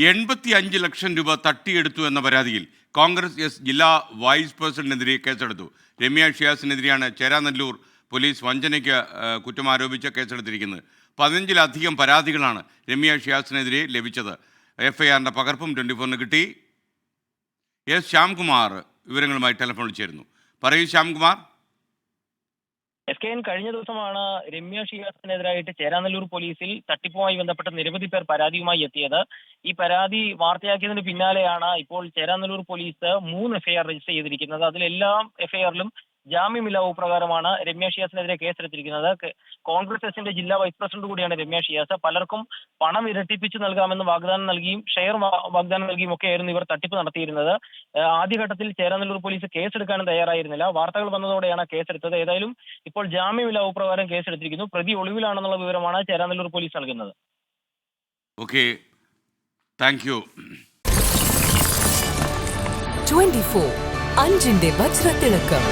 75 ലക്ഷം രൂപ തട്ടിയെടുത്തു എന്ന പരാതിയിൽ കോൺഗ്രസ് എസ് ജില്ലാ വൈസ് പ്രസിഡന്റിനെതിരെ കേസെടുത്തു. രമ്യ ഷിയാസിനെതിരെയാണ് ചേരാനല്ലൂർ പോലീസ് വഞ്ചനയ്ക്ക് കുറ്റം ആരോപിച്ച് കേസെടുത്തിരിക്കുന്നത്. 15ലധികം പരാതികളാണ് രമ്യ ഷിയാസിനെതിരെ ലഭിച്ചത്. എഫ്ഐആറിൻ്റെ പകർപ്പും 24-ന് കിട്ടി. എസ് ശ്യാംകുമാർ വിവരങ്ങളുമായി ടെലിഫോണിൽ ചേരുന്നു. പറയൂ ശ്യാംകുമാർ. SKN കഴിഞ്ഞ ദിവസമാണ് രമ്യ ഷിയാസിനെതിരായിട്ട് ചേരാനല്ലൂർ പോലീസിൽ തട്ടിപ്പുമായി ബന്ധപ്പെട്ട് നിരവധി പേർ പരാതിയുമായി എത്തിയത്. ഈ പരാതി വാർത്തയാക്കിയതിന് പിന്നാലെയാണ് ഇപ്പോൾ ചേരാനല്ലൂർ പോലീസ് 3 എഫ്ഐആർ രജിസ്റ്റർ ചെയ്തിരിക്കുന്നത്. അതിലെല്ലാ എഫ്ഐആറിലും ജാമ്യമില്ലാ പ്രകാരമാണ് രമ്യ ഷിയാസിനെതിരെ കേസെടുത്തിരിക്കുന്നത്. കോൺഗ്രസ് എസിന്റെ ജില്ലാ വൈസ് പ്രസിഡന്റ് കൂടിയാണ് രമ്യ ഷിയാസ്. പലർക്കും പണം ഇരട്ടിപ്പിച്ച് നൽകാമെന്ന് വാഗ്ദാനം നൽകിയും ഷെയർ വാഗ്ദാനം നൽകിയും ഒക്കെയായിരുന്നു ഇവർ തട്ടിപ്പ് നടത്തിയിരുന്നത്. ആദ്യഘട്ടത്തിൽ ചേരാനല്ലൂർ പോലീസ് കേസെടുക്കാനും തയ്യാറായിരുന്നില്ല. വാർത്തകൾ വന്നതോടെയാണ് കേസെടുത്തത്. ഏതായാലും ഇപ്പോൾ ജാമ്യമില്ലാ പ്രകാരം കേസെടുത്തിരിക്കുന്നു. പ്രതി ഒളിവിലാണെന്നുള്ള വിവരമാണ് ചേരാനല്ലൂർ പോലീസ് നൽകുന്നത്. Okay, thank you. 24 അഞ്ചിന്റെ വജ്രത്തിളക്കം.